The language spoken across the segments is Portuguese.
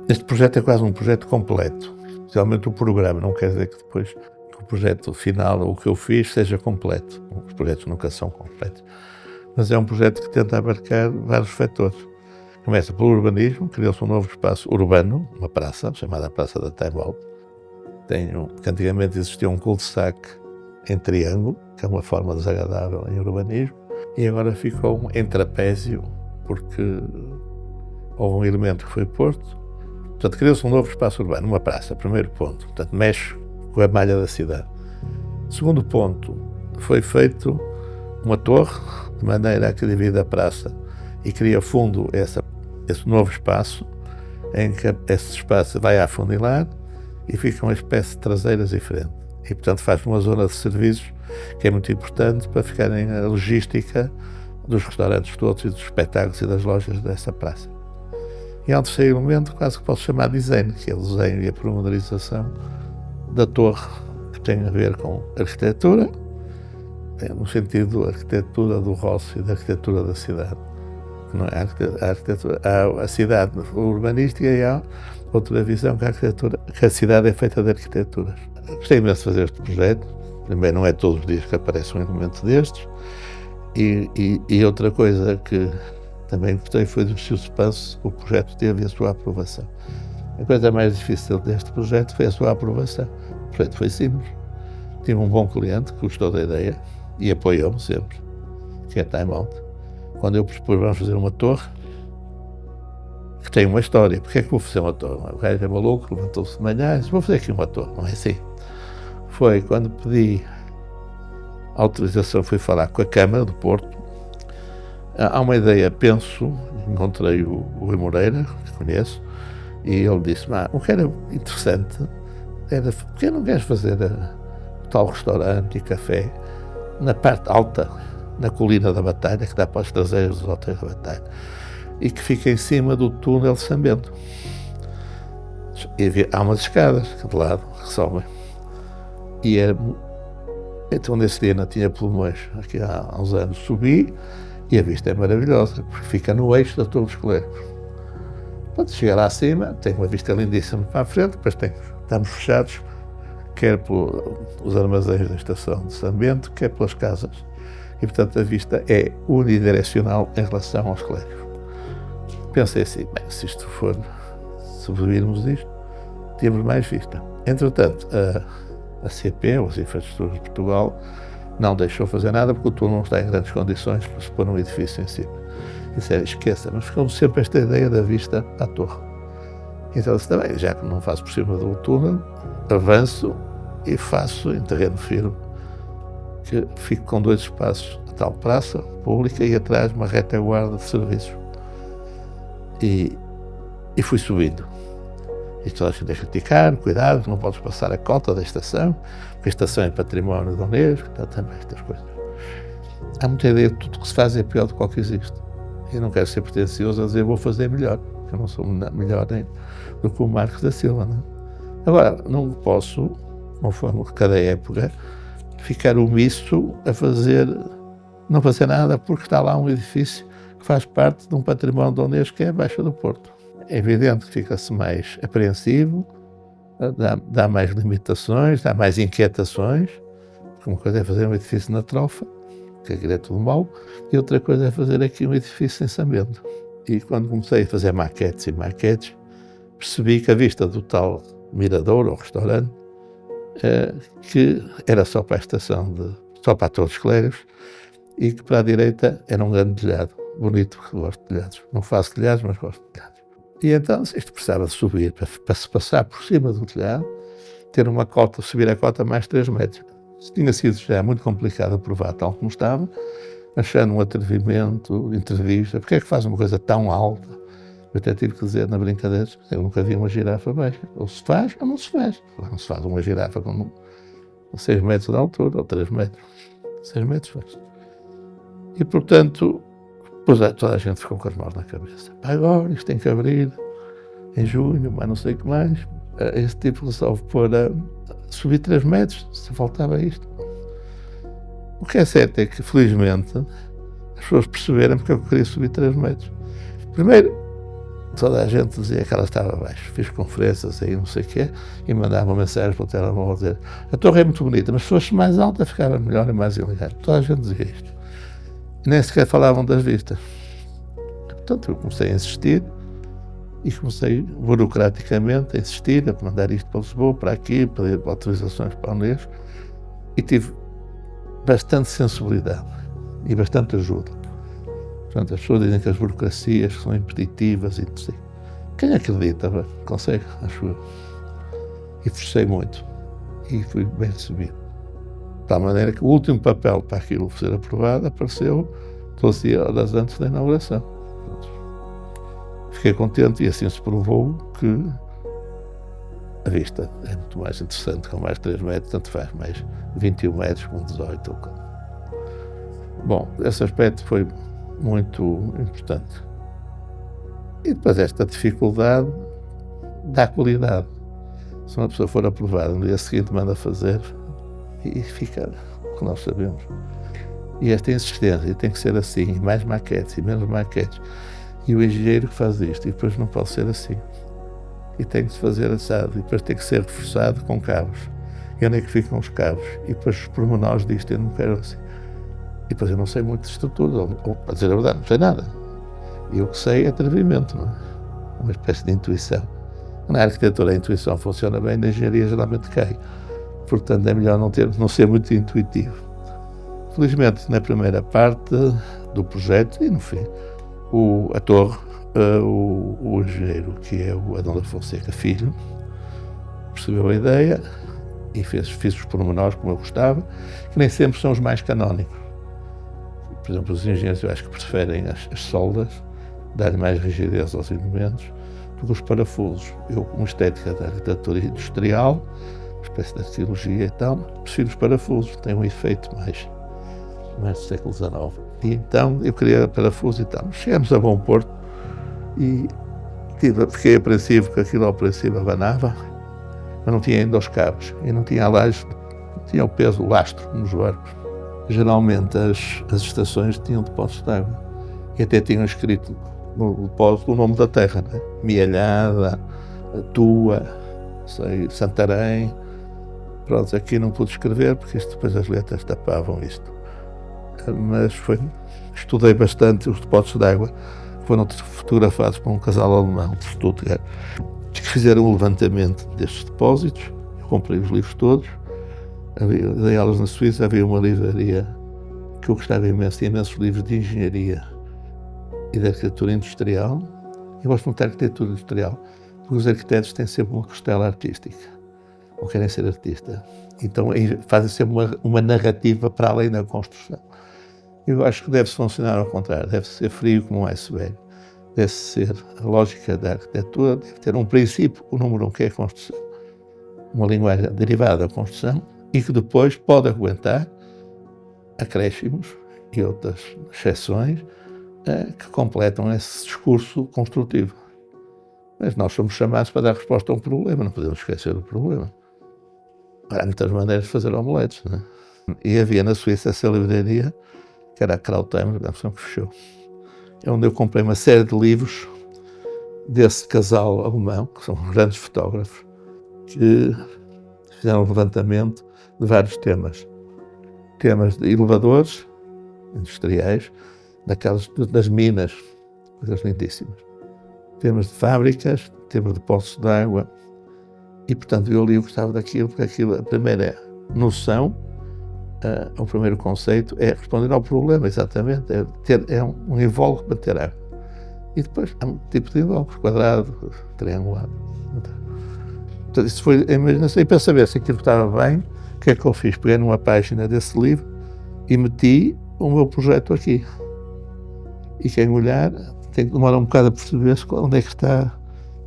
Este projeto é quase um projeto completo, especialmente o programa, não quer dizer que depois o projeto final, o que eu fiz, seja completo. Os projetos nunca são completos. Mas é um projeto que tenta abarcar vários vetores. Começa pelo urbanismo, criou-se um novo espaço urbano, uma praça, chamada Praça da Time Out. Que antigamente existia um cul-de-sac em triângulo, que é uma forma desagradável em urbanismo, e agora ficou em trapézio, porque houve um elemento que foi posto. Portanto, criou-se um novo espaço urbano, uma praça, primeiro ponto. Portanto, mexe com a malha da cidade. Segundo ponto, foi feito uma torre, de maneira a que divide a praça e cria fundo esse novo espaço, em que esse espaço vai afunilar e fica uma espécie de traseiras diferente. E, portanto, faz uma zona de serviços que é muito importante para ficarem a logística dos restaurantes todos e dos espetáculos e das lojas dessa praça. E há um terceiro elemento, quase que posso chamar de design, que é o desenho e a pormenorização da torre, que tem a ver com arquitetura, no sentido da arquitetura do roço e da arquitetura da cidade. Não é há a cidade urbanística e há outra visão que a cidade é feita de arquiteturas. Gostei imenso de fazer este projeto. Também não é todos os dias que aparece um elemento destes. E outra coisa que também gostei foi do suspense que o projeto teve e a sua aprovação. A coisa mais difícil deste projeto foi a sua aprovação. O projeto foi simples. Tive um bom cliente que gostou da ideia e apoiou-me sempre, que é a Time Out. Quando eu propus, vamos fazer uma torre que tem uma história. Porquê é que vou fazer uma torre? O gajo é maluco, levantou-se de manhã e disse, vou fazer aqui uma torre. Não é assim. Foi quando pedi autorização, fui falar com a Câmara do Porto. Há uma ideia, penso, encontrei o Rui Moreira, que conheço, e ele disse, o que era interessante era, porque não queres fazer tal restaurante e café na parte alta, na colina da Batalha, que dá para as traseiras dos hotéis da Batalha, e que fica em cima do túnel de São Bento. E há umas escadas de lado que sobem. E era, então nesse dia não tinha pulmões, aqui há uns anos subi, e a vista é maravilhosa, porque fica no eixo da Torre dos Clérigos. Quando chegar lá acima, tem uma vista lindíssima para a frente, depois estamos fechados, quer pelos armazéns da estação de São Bento, quer pelas casas. E, portanto, a vista é unidirecional em relação aos Clérigos. Pensei assim, se isto for, sobrevirmos isto, temos mais vista. Entretanto, a CP, as Infraestruturas de Portugal, não deixou fazer nada porque o túnel não está em grandes condições para se pôr um edifício em cima. Isso é, esqueça, mas ficou sempre esta ideia da vista à torre. Então disse, também, já que não faço por cima do túnel, avanço e faço em terreno firme, que fico com dois espaços, a tal praça pública e atrás uma retaguarda de serviços. E fui subindo. E toda a gente a criticar, cuidado, não podes passar a cota da estação, porque a estação é património da Unesco, também estas coisas. Há muita ideia de tudo que se faz é pior do que o que existe. Eu não quero ser pretencioso a dizer vou fazer melhor, porque eu não sou melhor nem do que o Marcos da Silva. Não? Agora, não posso, conforme cada época, ficar omisso a não fazer nada porque está lá um edifício que faz parte de um património da Unesco que é a Baixa do Porto. É evidente que fica-se mais apreensivo, dá mais limitações, dá mais inquietações, porque uma coisa é fazer um edifício na Trofa, que é tudo mau, e outra coisa é fazer aqui um edifício em São Bento. E quando comecei a fazer maquetes, percebi que a vista do tal mirador ou restaurante, que era só para a estação, só para a Torre dos Clérigos, e que para a direita era um grande telhado, bonito, porque gosto de telhados. Não faço telhados, mas gosto de telhados. E então isto precisava de subir, para se passar por cima do telhado, ter uma cota, subir a cota mais 3 metros. Isso tinha sido já muito complicado a provar tal como estava, achando um atrevimento, entrevista, porque é que faz uma coisa tão alta? Eu até tive que dizer na brincadeira, eu nunca vi uma girafa baixa. Ou se faz ou não se faz. Não se faz uma girafa com 6 metros de altura, ou 3 metros. 6 metros faz. E, portanto, toda a gente ficou com as mãos na cabeça. Agora isto tem que abrir em junho, mas não sei o que mais. Esse tipo resolve subir 3 metros, se faltava isto. O que é certo é que, felizmente, as pessoas perceberam porque eu queria subir 3 metros. Primeiro, toda a gente dizia que ela estava abaixo. Fiz conferências aí, não sei o quê, e mandava mensagens para o telemóvel dizer: a torre é muito bonita, mas se fosse mais alta ficava melhor e mais elegante. Toda a gente dizia isto. E nem sequer falavam das vistas. Portanto, eu comecei a insistir e comecei burocraticamente a insistir, a mandar isto para Lisboa, para aqui, pedir autorizações para a Unesco, e tive bastante sensibilidade e bastante ajuda. Portanto, as pessoas dizem que as burocracias são impeditivas e não sei. Quem acredita, consegue, acho eu. E forcei muito. E fui bem recebido. De tal maneira que o último papel para aquilo ser aprovado apareceu 12 horas antes da inauguração. Fiquei contente e assim se provou que a vista é muito mais interessante com mais 3 metros, tanto faz mais 21 metros com 18. Bom, esse aspecto foi muito importante. E depois esta dificuldade dá qualidade. Se uma pessoa for aprovada, no dia seguinte manda fazer e fica o que nós sabemos. E esta insistência, tem que ser assim, e mais maquetes e menos maquetes. E o engenheiro que faz isto, e depois não pode ser assim. E tem que se fazer assado, e depois tem que ser reforçado com cabos. E onde é que ficam os cabos? E depois os pormenores disto eu não quero assim. E depois eu não sei muito de estrutura, ou para dizer a verdade, não sei nada. E o que sei é atrevimento, não é? Uma espécie de intuição. Na arquitetura a intuição funciona bem, na engenharia geralmente cai. Portanto é melhor não ser muito intuitivo. Felizmente, na primeira parte do projeto, e no fim, a torre, o engenheiro, que é o Adão da Fonseca Filho, percebeu a ideia e fiz os pormenores como eu gostava, que nem sempre são os mais canónicos. Por exemplo, os engenheiros eu acho que preferem as soldas, dar mais rigidez aos elementos, do que os parafusos. Eu, como estética da arquitetura industrial, uma espécie de arqueologia e tal, prefiro os parafusos, têm um efeito mais do século XIX. E então eu queria parafusos e tal. Chegamos a Bom Porto e fiquei apreensivo que aquilo ao princípio abanava, mas não tinha ainda os cabos e não tinha a laje, não tinha o peso, o lastro nos barcos. Geralmente as estações tinham depósitos de água e até tinham escrito no depósito o nome da terra, né? Mialhada, Tua, Santarém. Pronto, aqui não pude escrever porque depois as letras tapavam isto. Mas estudei bastante os depósitos de água, foram fotografados por um casal alemão de Stuttgart, que fizeram um levantamento destes depósitos. Eu comprei os livros todos, dei aulas na Suíça, havia uma livraria que eu gostava imenso, tinha imensos livros de engenharia e de arquitetura industrial. Eu gosto muito de arquitetura industrial, porque os arquitetos têm sempre uma costela artística, ou querem ser artista, então fazem sempre uma narrativa para além da construção. Eu acho que deve-se funcionar ao contrário, deve ser frio como um iceberg, deve ser a lógica da arquitetura, deve ter um princípio, o número 1, que é a construção, uma linguagem derivada da construção e que depois pode aguentar acréscimos e outras exceções que completam esse discurso construtivo. Mas nós somos chamados para dar resposta a um problema, não podemos esquecer do problema. Há muitas maneiras de fazer omeletes, não é? E havia na Suíça essa livraria, que era a Krautheimer, que fechou, é onde eu comprei uma série de livros desse casal alemão, que são grandes fotógrafos, que fizeram um levantamento de vários temas. Temas de elevadores industriais, das minas, coisas lindíssimas. Temas de fábricas, temas de poços de água. E, portanto, eu li o que gostava daquilo, porque aquilo, a primeira noção, o primeiro conceito é responder ao problema, exatamente, é um invólucro para ter água. E depois há um tipo de invólucro, quadrado, triangulado. Portanto, isso foi a imaginação. E para saber se aquilo estava bem, o que é que eu fiz? Peguei numa página desse livro e meti o meu projeto aqui. E quem olhar demora um bocado a perceber onde é que está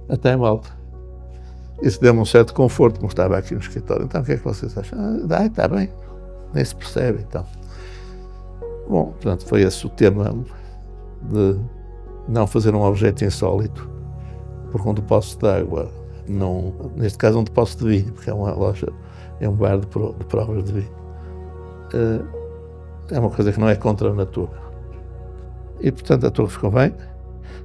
a time-out. Isso deu-me um certo conforto, como estava aqui no escritório. Então, o que é que vocês acham? Está bem, nem se percebe, então. Bom, portanto, foi esse o tema de não fazer um objeto insólito, porque um depósito de água, neste caso um depósito de vinho, porque é uma loja, é um bar de provas de vinho, é uma coisa que não é contra a natura. E, portanto, a torre ficou bem,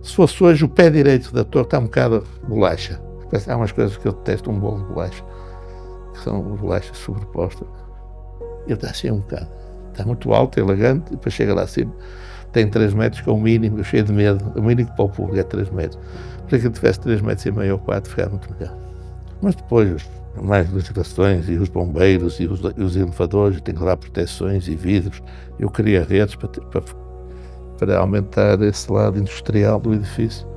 Se fosse hoje, o pé direito da torre está um bocado bolacha. Há umas coisas que eu detesto, um bolo de bolacha, que são bolachas sobrepostas. Ele está assim um bocado. Está muito alto, elegante, e depois chega lá acima. Tem 3 metros, que é o mínimo, cheio de medo. O mínimo para o público é 3 metros. Para que ele tivesse 3 metros e meio ou 4, ficava muito melhor. Mas depois, mais legislações, e os bombeiros, e os elevadores, tem que dar proteções e vidros. Eu queria redes para aumentar esse lado industrial do edifício.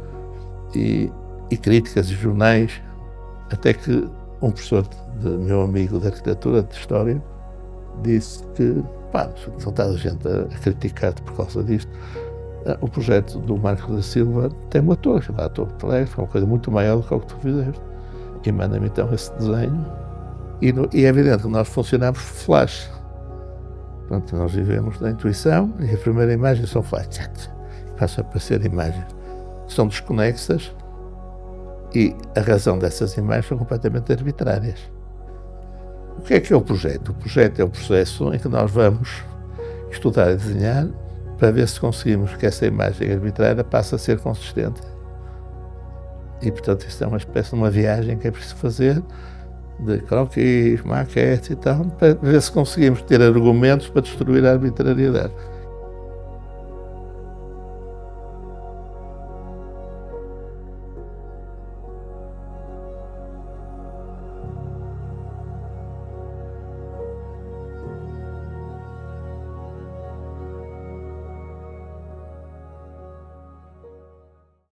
E críticas e jornais, até que um professor meu amigo de arquitetura, de história, disse que, não está a gente a criticar-te por causa disto. O projeto do Marco da Silva tem uma torre, chamada Torre de Telé, que é uma coisa muito maior do que o que tu fizeste. E manda-me então esse desenho. E é evidente que nós funcionamos flash. Portanto, nós vivemos da intuição e a primeira imagem são flash. Passa a aparecer imagens que são desconexas e a razão dessas imagens são completamente arbitrárias. O que é o projeto? O projeto é o processo em que nós vamos estudar e desenhar para ver se conseguimos que essa imagem arbitrária passe a ser consistente. E, portanto, isto é uma espécie de uma viagem que é preciso fazer, de croquis, maquetes e tal, para ver se conseguimos ter argumentos para destruir a arbitrariedade.